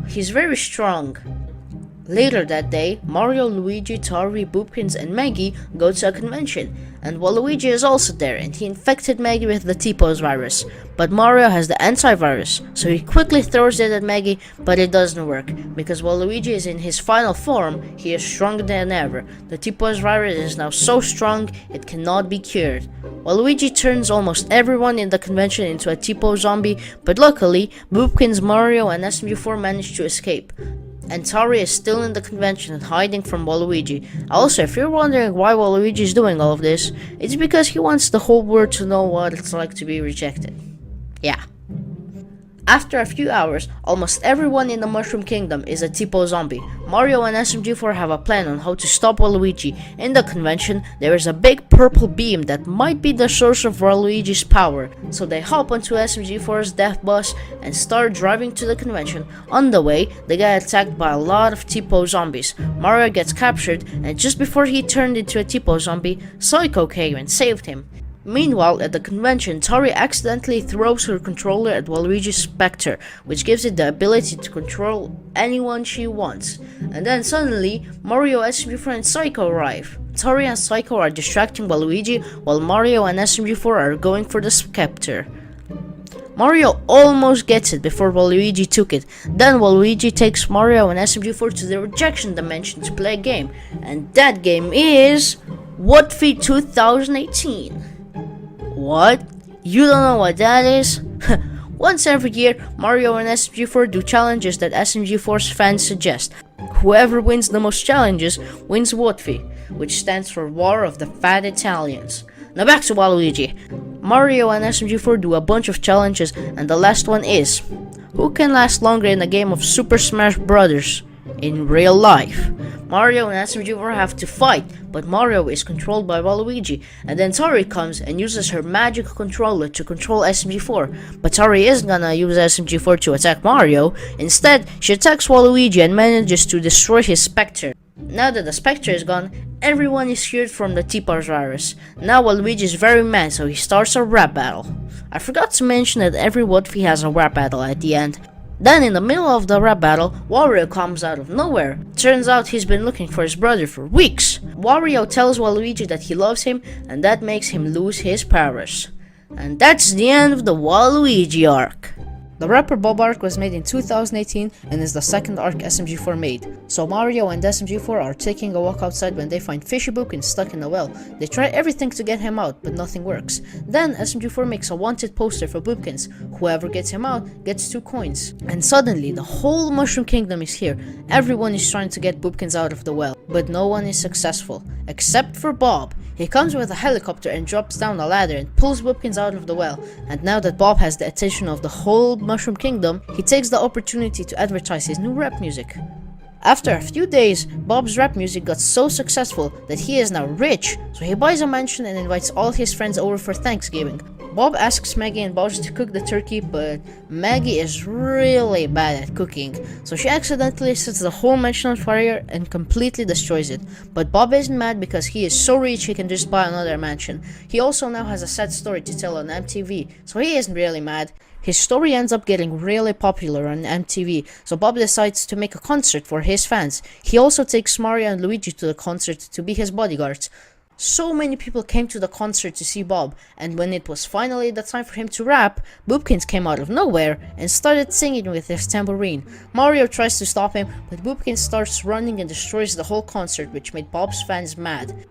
[SPEAKER 5] he's very strong. Later that day, Mario, Luigi, Tori, Boopkins, and Maggie go to a convention, and Waluigi is also there, and he infected Maggie with the T-pose virus. But Mario has the antivirus, so he quickly throws it at Maggie, but it doesn't work. Because Waluigi is in his final form, he is stronger than ever. The T-pose virus is now so strong, it cannot be cured. Waluigi turns almost everyone in the convention into a T-pose zombie, but luckily, Boopkins, Mario, and SMG4 manage to escape. And Tori is still in the convention and hiding from Waluigi. Also, if you're wondering why Waluigi is doing all of this, it's because he wants the whole world to know what it's like to be rejected. Yeah. After a few hours, almost everyone in the Mushroom Kingdom is a T-pose zombie. Mario and SMG4 have a plan on how to stop Waluigi. In the convention, there is a big purple beam that might be the source of Waluigi's power. So they hop onto SMG4's death bus and start driving to the convention. On the way, they get attacked by a lot of T-pose zombies. Mario gets captured, and just before he turned into a T-pose zombie, Psycho came and saved him. Meanwhile, at the convention, Tori accidentally throws her controller at Waluigi's Spectre, which gives it the ability to control anyone she wants. And then suddenly, Mario, SMG4, and Psycho arrive. Tori and Psycho are distracting Waluigi, while Mario and SMG4 are going for the Spectre. Mario almost gets it before Waluigi took it. Then Waluigi takes Mario and SMG4 to the rejection dimension to play a game. And that game is Waluigi 2018. What? You don't know what that is? Once every year, Mario and SMG4 do challenges that SMG4's fans suggest. Whoever wins the most challenges wins Waluigi, which stands for War of the Fat Italians. Now back to Waluigi. Mario and SMG4 do a bunch of challenges, and the last one is, who can last longer in a game of Super Smash Bros. In real life? Mario and SMG4 have to fight, but Mario is controlled by Waluigi, and then Tori comes and uses her magic controller to control SMG4, but Tori isn't gonna use SMG4 to attack Mario. Instead, she attacks Waluigi and manages to destroy his Spectre. Now that the Spectre is gone, everyone is cured from the T-Pars virus. Now Waluigi is very mad, so he starts a rap battle. I forgot to mention that every Wotfi has a rap battle at the end. Then in the middle of the rap battle, Wario comes out of nowhere. Turns out he's been looking for his brother for weeks. Wario tells Waluigi that he loves him, and that makes him lose his powers. And that's the end of the Waluigi arc. The Rapper Bob arc was made in 2018 and is the second arc SMG4 made. So Mario and SMG4 are taking a walk outside when they find Fishy Boopkins stuck in a well. They try everything to get him out, but nothing works. Then SMG4 makes a wanted poster for Boopkins. Whoever gets him out gets 2 coins. And suddenly the whole Mushroom Kingdom is here. Everyone is trying to get Boopkins out of the well, but no one is successful, except for Bob. He comes with a helicopter and drops down a ladder and pulls Boopkins out of the well. And now that Bob has the attention of the whole Mushroom Kingdom, he takes the opportunity to advertise his new rap music. After a few days, Bob's rap music got so successful that he is now rich, so he buys a mansion and invites all his friends over for Thanksgiving. Bob asks Maggie and Bowser to cook the turkey, but Maggie is really bad at cooking, so she accidentally sets the whole mansion on fire and completely destroys it. But Bob isn't mad because he is so rich he can just buy another mansion. He also now has a sad story to tell on MTV, so he isn't really mad. His story ends up getting really popular on MTV, so Bob decides to make a concert for his fans. He also takes Mario and Luigi to the concert to be his bodyguards. So many people came to the concert to see Bob, and when it was finally the time for him to rap, Boopkins came out of nowhere and started singing with his tambourine. Mario tries to stop him, but Boopkins starts running and destroys the whole concert, which made Bob's fans mad.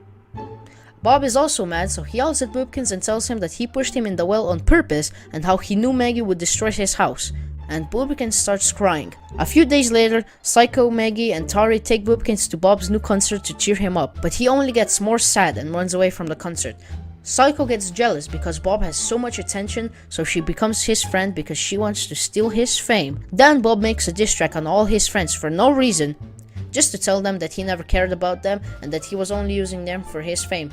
[SPEAKER 5] Bob is also mad, so he yells at Boopkins and tells him that he pushed him in the well on purpose and how he knew Maggie would destroy his house. And Boopkins starts crying. A few days later, Psycho, Maggie, and Tari take Boopkins to Bob's new concert to cheer him up, but he only gets more sad and runs away from the concert. Psycho gets jealous because Bob has so much attention, so she becomes his friend because she wants to steal his fame. Then Bob makes a diss track on all his friends for no reason, just to tell them that he never cared about them and that he was only using them for his fame.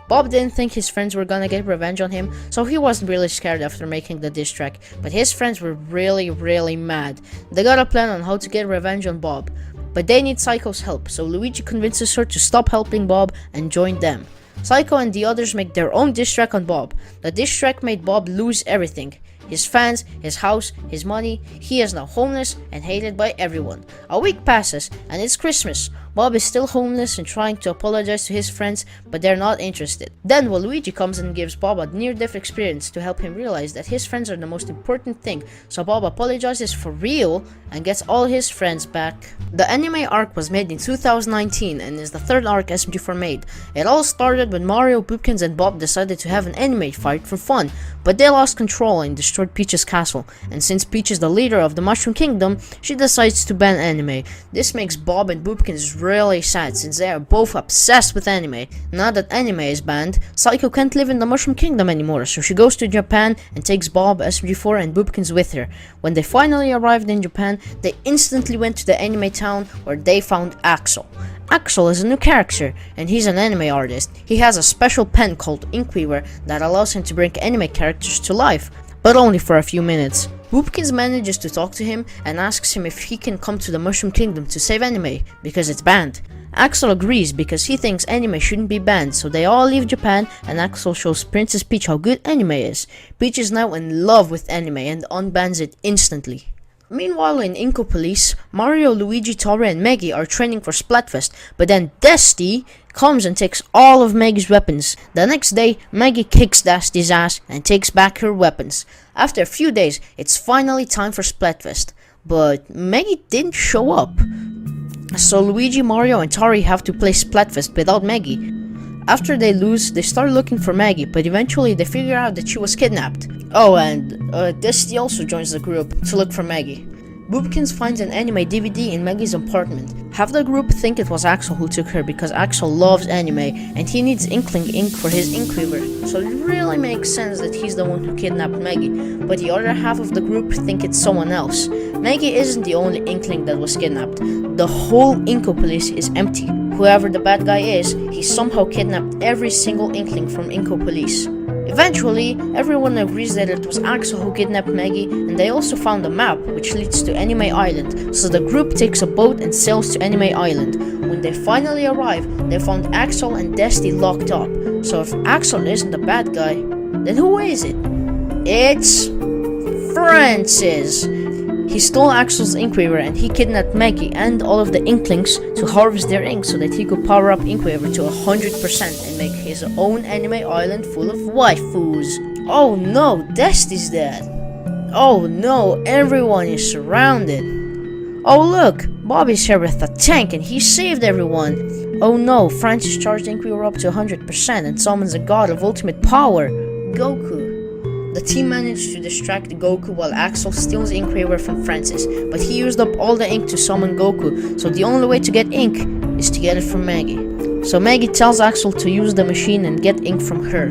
[SPEAKER 5] Bob didn't think his friends were gonna get revenge on him, so he wasn't really scared after making the diss track, but his friends were really mad. They got a plan on how to get revenge on Bob, but they need Psycho's help, so Luigi convinces her to stop helping Bob and join them. Psycho and the others make their own diss track on Bob. The diss track made Bob lose everything. His fans, his house, his money. He is now homeless and hated by everyone. A week passes and it's Christmas. Bob is still homeless and trying to apologize to his friends, but they're not interested. Then Waluigi comes and gives Bob a near-death experience to help him realize that his friends are the most important thing, so Bob apologizes for real and gets all his friends back. The anime arc was made in 2019 and is the third arc SMG4 made. It all started when Mario, Boopkins, and Bob decided to have an anime fight for fun, but they lost control and destroyed Peach's castle, and since Peach is the leader of the Mushroom Kingdom, she decides to ban anime. This makes Bob and Boopkins really sad since they are both obsessed with anime. Now that anime is banned, Psycho can't live in the Mushroom Kingdom anymore, so she goes to Japan and takes Bob, SMG4, and Boopkins with her. When they finally arrived in Japan, they instantly went to the anime town where they found Axel. Axel is a new character, and he's an anime artist. He has a special pen called Inkweaver that allows him to bring anime characters to life, but only for a few minutes. Boopkins manages to talk to him and asks him if he can come to the Mushroom Kingdom to save anime, because it's banned. Axel agrees because he thinks anime shouldn't be banned, so they all leave Japan and Axel shows Princess Peach how good anime is. Peach is now in love with anime and unbans it instantly. Meanwhile in Inko Police, Mario, Luigi, Tori, and Maggie are training for Splatfest, but then Dusty comes and takes all of Maggie's weapons. The next day, Maggie kicks Dusty's ass and takes back her weapons. After a few days, it's finally time for Splatfest, but Maggie didn't show up. So Luigi, Mario, and Tori have to play Splatfest without Maggie. After they lose, they start looking for Maggie, but eventually they figure out that she was kidnapped. Oh, and Dusty also joins the group to look for Maggie. Boopkins finds an anime DVD in Maggie's apartment. Half the group think it was Axel who took her because Axel loves anime and he needs Inkling ink for his Inkweaver, so it really makes sense that he's the one who kidnapped Maggie, but the other half of the group think it's someone else. Maggie isn't the only Inkling that was kidnapped. The whole Inkopolis is empty. Whoever the bad guy is, he somehow kidnapped every single Inkling from Inkopolis. Eventually, everyone agrees that it was Axel who kidnapped Maggie, and they also found a map which leads to Anime Island, so the group takes a boat and sails to Anime Island. When they finally arrive, they found Axel and Dusty locked up. So if Axel isn't the bad guy, then who is it? It's Francis! He stole Axel's Inkweaver and he kidnapped Maggie and all of the Inklings to harvest their ink so that he could power up Inkweaver to 100% and make his own anime island full of waifus. Oh no, Dusty's dead. Oh no, everyone is surrounded. Oh look, Bobby's here with a tank and he saved everyone. Oh no, Francis charged Inkweaver up to 100% and summons a god of ultimate power, Goku. The team managed to distract Goku while Axel steals Inkweaver from Francis, but he used up all the ink to summon Goku, so the only way to get ink is to get it from Maggie. So Maggie tells Axel to use the machine and get ink from her.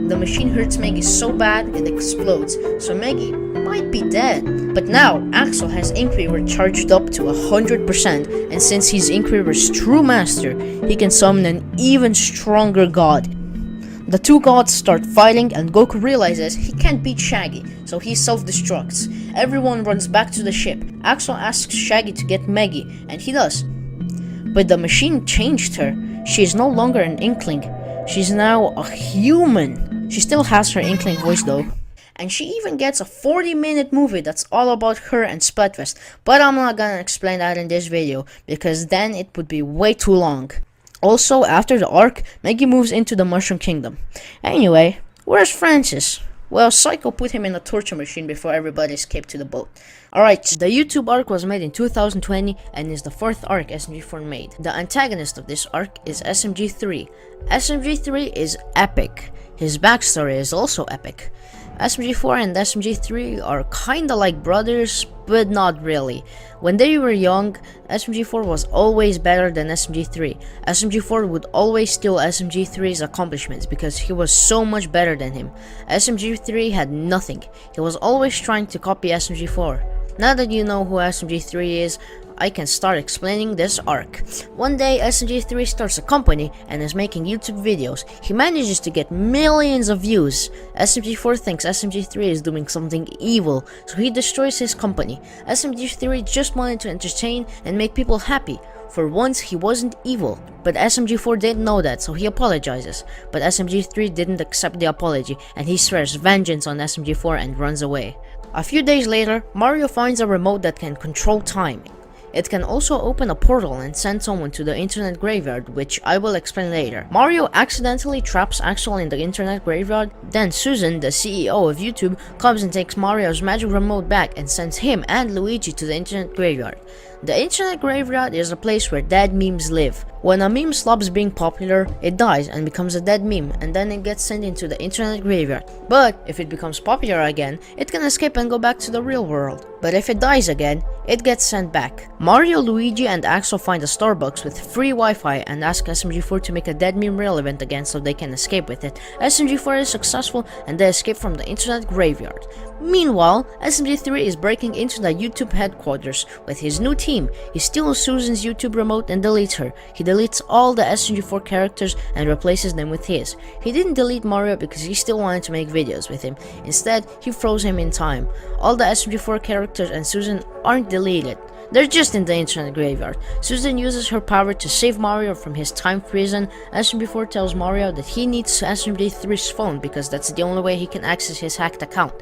[SPEAKER 5] The machine hurts Maggie so bad it explodes, so Maggie might be dead. But now Axel has Inkweaver charged up to 100%, and since he's Inkweaver's true master, he can summon an even stronger god. The two gods start fighting and Goku realizes he can't beat Shaggy, so he self-destructs. Everyone runs back to the ship. Axel asks Shaggy to get Maggie, and he does. But the machine changed her. She is no longer an Inkling. She's now a human. She still has her Inkling voice though. And she even gets a 40-minute movie that's all about her and Splatfest, but I'm not gonna explain that in this video, because then it would be way too long. Also, after the arc, Maggie moves into the Mushroom Kingdom. Anyway, where's Francis? Well, Psycho put him in a torture machine before everybody escaped to the boat. Alright, the YouTube arc was made in 2020 and is the 4th arc SMG4 made. The antagonist of this arc is SMG3. SMG3 is epic. His backstory is also epic. SMG4 and SMG3 are kinda like brothers, but not really. When they were young, SMG4 was always better than SMG3. SMG4 would always steal SMG3's accomplishments because he was so much better than him. SMG3 had nothing. He was always trying to copy SMG4. Now that you know who SMG3 is, I can start explaining this arc. One day, SMG3 starts a company and is making YouTube videos. He manages to get millions of views. SMG4 thinks SMG3 is doing something evil, so he destroys his company. SMG3 just wanted to entertain and make people happy. For once, he wasn't evil, but SMG4 didn't know that, so he apologizes. But SMG3 didn't accept the apology, and he swears vengeance on SMG4 and runs away. A few days later, Mario finds a remote that can control time. It can also open a portal and send someone to the internet graveyard, which I will explain later. Mario accidentally traps Axel in the internet graveyard, then Susan, the CEO of YouTube, comes and takes Mario's magic remote back and sends him and Luigi to the internet graveyard. The internet graveyard is a place where dead memes live. When a meme stops being popular, it dies and becomes a dead meme, and then it gets sent into the internet graveyard. But if it becomes popular again, it can escape and go back to the real world. But if it dies again, it gets sent back. Mario, Luigi, and Axel find a Starbucks with free Wi-Fi and ask SMG4 to make a dead meme relevant again so they can escape with it. SMG4 is successful and they escape from the internet graveyard. Meanwhile, SMG3 is breaking into the YouTube headquarters with his new team. He steals Susan's YouTube remote and deletes her. He deletes all the SMG4 characters and replaces them with his. He didn't delete Mario because he still wanted to make videos with him. Instead, he froze him in time. All the SMG4 characters and Susan aren't deleted. They're just in the internet graveyard. Susan uses her power to save Mario from his time prison. SMG4 tells Mario that he needs SMG3's phone because that's the only way he can access his hacked account.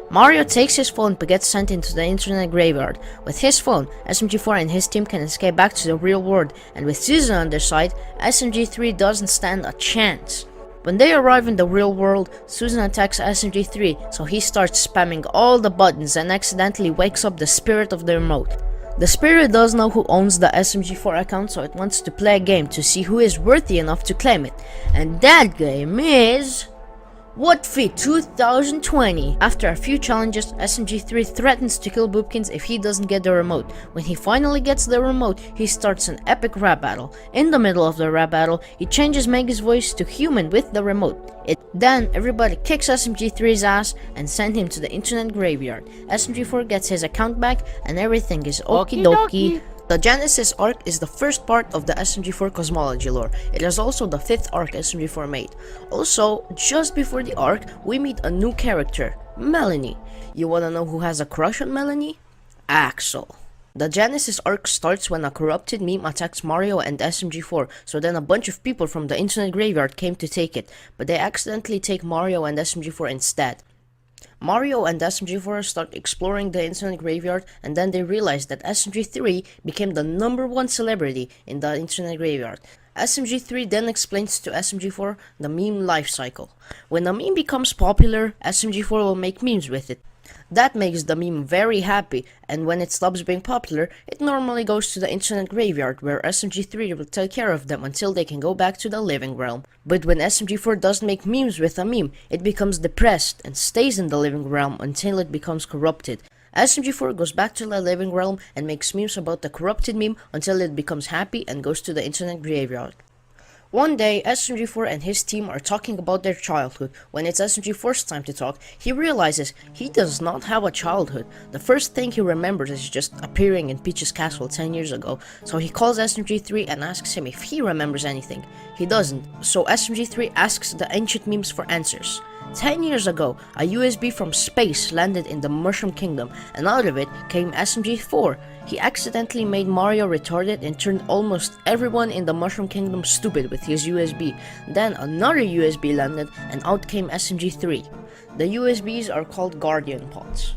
[SPEAKER 5] Mario takes his phone but gets sent into the internet graveyard. With his phone, SMG4 and his team can escape back to the real world, and with Susan on their side, SMG3 doesn't stand a chance. When they arrive in the real world, Susan attacks SMG3, so he starts spamming all the buttons and accidentally wakes up the spirit of the remote. The spirit does know who owns the SMG4 account, so it wants to play a game to see who is worthy enough to claim it. And that game is... Woodfeed 2020. After a few challenges, SMG3 threatens to kill Boopkins if he doesn't get the remote. When he finally gets the remote, he starts an epic rap battle. In the middle of the rap battle, he changes Maggie's voice to human with the remote. Then everybody kicks SMG3's ass and send him to the internet graveyard. SMG4 gets his account back and everything is okie dokie. The Genesis arc is the first part of the SMG4 cosmology lore. It is also the 5th arc SMG4 made. Also, just before the arc, we meet a new character, Melanie. You wanna know who has a crush on Melanie? Axel. The Genesis arc starts when a corrupted meme attacks Mario and SMG4, so then a bunch of people from the internet graveyard came to take it, but they accidentally take Mario and SMG4 instead. Mario and SMG4 start exploring the internet graveyard, and then they realize that SMG3 became the #1 celebrity in the internet graveyard. SMG3 then explains to SMG4 the meme life cycle. When a meme becomes popular, SMG4 will make memes with it. That makes the meme very happy, and when it stops being popular, it normally goes to the internet graveyard, where SMG3 will take care of them until they can go back to the living realm. But when SMG4 doesn't make memes with a meme, it becomes depressed and stays in the living realm until it becomes corrupted. SMG4 goes back to the living realm and makes memes about the corrupted meme until it becomes happy and goes to the internet graveyard. One day, SMG4 and his team are talking about their childhood. When it's SMG4's time to talk, he realizes he does not have a childhood. The first thing he remembers is just appearing in Peach's castle 10 years ago, so he calls SMG3 and asks him if he remembers anything. He doesn't, so SMG3 asks the ancient memes for answers. 10 years ago, a USB from space landed in the Mushroom Kingdom, and out of it came SMG4. He accidentally made Mario retarded and turned almost everyone in the Mushroom Kingdom stupid with his USB. Then another USB landed, and out came SMG3. The USBs are called Guardian Pods.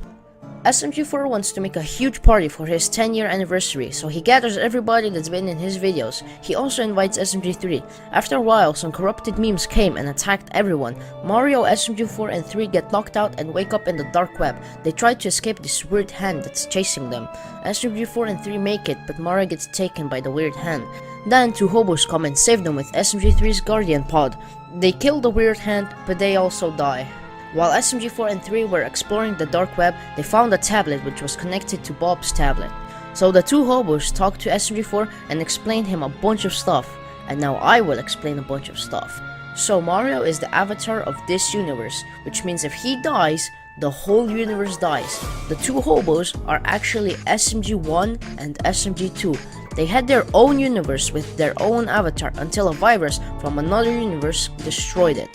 [SPEAKER 5] SMG4 wants to make a huge party for his 10-year anniversary, so he gathers everybody that's been in his videos. He also invites SMG3. After a while, some corrupted memes came and attacked everyone. Mario, SMG4, and 3 get knocked out and wake up in the dark web. They try to escape this weird hand that's chasing them. SMG4 and 3 make it, but Mario gets taken by the weird hand. Then 2 hobos come and save them with SMG3's Guardian Pod. They kill the weird hand, but they also die. While SMG4 and 3 were exploring the dark web, they found a tablet which was connected to Bob's tablet. So the 2 hobos talked to SMG4 and explained him a bunch of stuff. And now I will explain a bunch of stuff. So Mario is the avatar of this universe, which means if he dies, the whole universe dies. The 2 hobos are actually SMG1 and SMG2. They had their own universe with their own avatar until a virus from another universe destroyed it.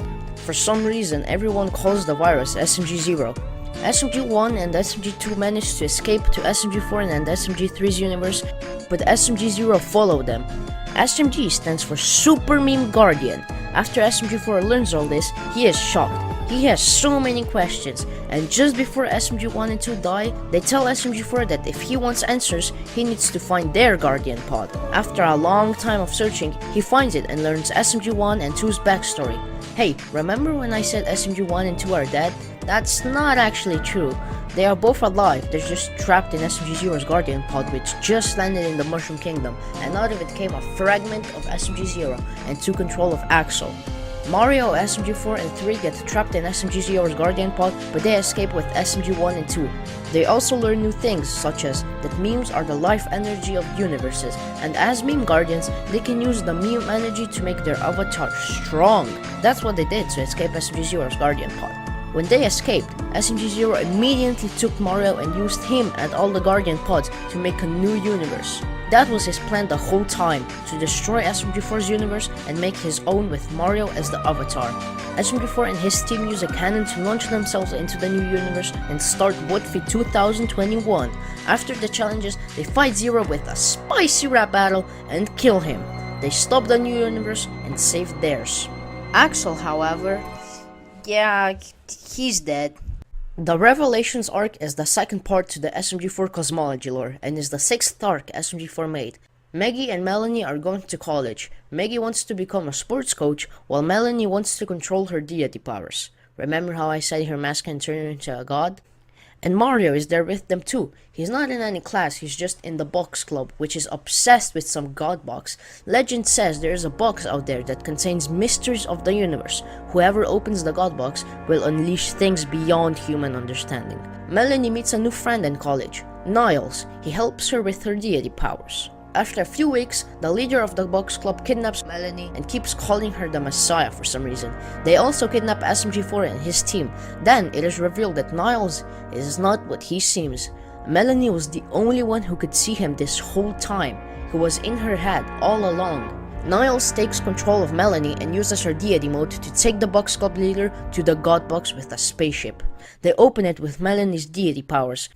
[SPEAKER 5] For some reason, everyone calls the virus SMG0. SMG1 and SMG2 managed to escape to SMG4 and SMG3's universe, but SMG0 followed them. SMG stands for Super Meme Guardian. After SMG4 learns all this, he is shocked. He has so many questions, and just before SMG1 and 2 die, they tell SMG4 that if he wants answers, he needs to find their Guardian Pod. After a long time of searching, he finds it and learns SMG1 and 2's backstory. Hey, remember when I said SMG1 and 2 are dead? That's not actually true. They are both alive, they're just trapped in SMG0's Guardian Pod, which just landed in the Mushroom Kingdom, and out of it came a fragment of SMG0 and took control of Axel. Mario, SMG4, and 3 get trapped in SMG0's Guardian Pod, but they escape with SMG1 and 2. They also learn new things, such as that memes are the life energy of universes, and as meme guardians, they can use the meme energy to make their avatar strong. That's what they did to escape SMG0's Guardian Pod. When they escaped, SMG0 immediately took Mario and used him and all the Guardian Pods to make a new universe. That was his plan the whole time, to destroy SMG4's universe and make his own with Mario as the avatar. SMG4 and his team use a cannon to launch themselves into the new universe and start Woodfeed 2021. After the challenges, they fight Zero with a spicy rap battle and kill him. They stop the new universe and save theirs. Axel, however, yeah, he's dead. The Revelations arc is the second part to the SMG4 cosmology lore and is the 6th arc SMG4 made. Maggie and Melanie are going to college. Maggie wants to become a sports coach while Melanie wants to control her deity powers. Remember how I said her mask can turn her into a god? And Mario is there with them too. He's not in any class, he's just in the box club, which is obsessed with some god box. Legend says there is a box out there that contains mysteries of the universe. Whoever opens the god box will unleash things beyond human understanding. Melanie meets a new friend in college, Niles. He helps her with her deity powers. After a few weeks, the leader of the box club kidnaps Melanie and keeps calling her the Messiah for some reason. They also kidnap SMG4 and his team. Then it is revealed that Niles is not what he seems. Melanie was the only one who could see him this whole time. He was in her head all along. Niles takes control of Melanie and uses her deity mode to take the box club leader to the god box with a spaceship. They open it with Melanie's deity powers.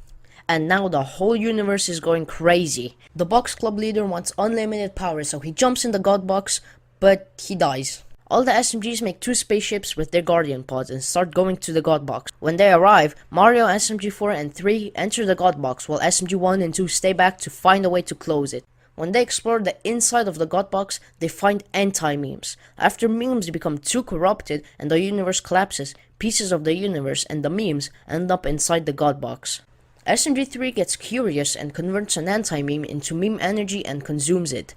[SPEAKER 5] And now the whole universe is going crazy. The box club leader wants unlimited power, so he jumps in the god box, but he dies. All the SMGs make 2 spaceships with their guardian pods and start going to the god box. When they arrive, Mario, SMG4 and 3 enter the god box, while SMG1 and 2 stay back to find a way to close it. When they explore the inside of the god box, they find anti-memes. After memes become too corrupted and the universe collapses, pieces of the universe and the memes end up inside the god box. SMG3 gets curious and converts an anti-meme into meme energy and consumes it.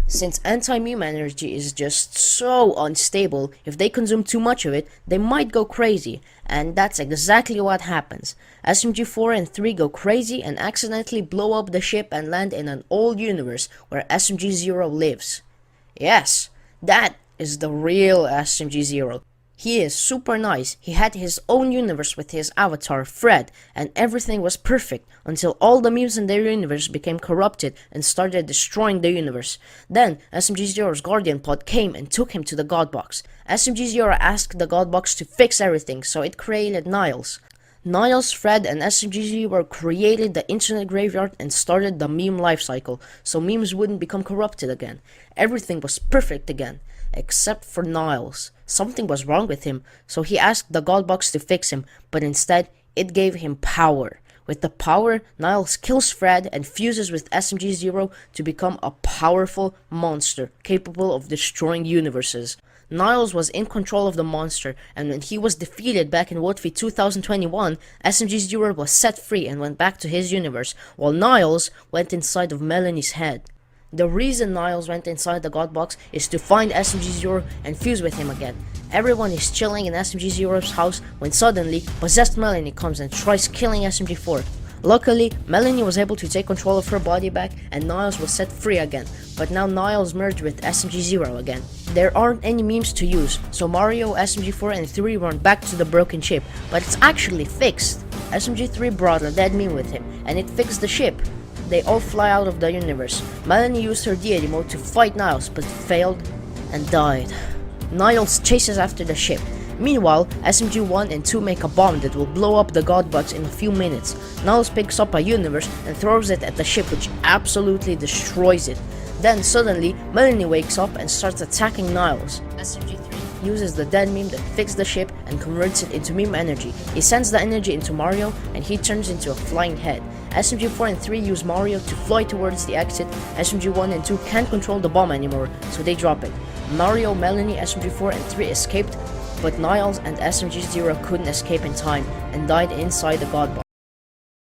[SPEAKER 5] Since anti-meme energy is just so unstable, if they consume too much of it, they might go crazy, and that's exactly what happens. SMG4 and 3 go crazy and accidentally blow up the ship and land in an old universe where SMG0 lives. Yes, that is the real SMG0. He is super nice. He had his own universe with his avatar, Fred, and everything was perfect until all the memes in their universe became corrupted and started destroying the universe. Then, SMG0's guardian pod came and took him to the god box. SMG0 asked the god box to fix everything, so it created Niles. Niles, Fred, and SMG0 created the internet graveyard and started the meme lifecycle, so memes wouldn't become corrupted again. Everything was perfect again, except for Niles. Something was wrong with him, so he asked the god box to fix him, but instead, it gave him power. With the power, Niles kills Fred and fuses with SMG0 to become a powerful monster capable of destroying universes. Niles was in control of the monster, and when he was defeated back in World 2021, SMG0 was set free and went back to his universe, while Niles went inside of Melanie's head. The reason Niles went inside the god box is to find SMG0 and fuse with him again. Everyone is chilling in SMG0's house when suddenly possessed Melanie comes and tries killing SMG4. Luckily, Melanie was able to take control of her body back and Niles was set free again, but now Niles merged with SMG0 again. There aren't any memes to use, so Mario, SMG4 and 3 run back to the broken ship, but it's actually fixed. SMG3 brought a dead meme with him, and it fixed the ship. They all fly out of the universe. Melanie used her deity mode to fight Niles, but failed and died. Niles chases after the ship. Meanwhile, SMG1 and 2 make a bomb that will blow up the god box in a few minutes. Niles picks up a universe and throws it at the ship, which absolutely destroys it. Then suddenly, Melanie wakes up and starts attacking Niles. SMG3 uses the dead meme that fixed the ship and converts it into meme energy. He sends the energy into Mario and he turns into a flying head. SMG4 and 3 use Mario to fly towards the exit. SMG1 and 2 can't control the bomb anymore, so they drop it. Mario, Melanie, SMG4 and 3 escaped, but Niles and SMG0 couldn't escape in time and died inside the god box.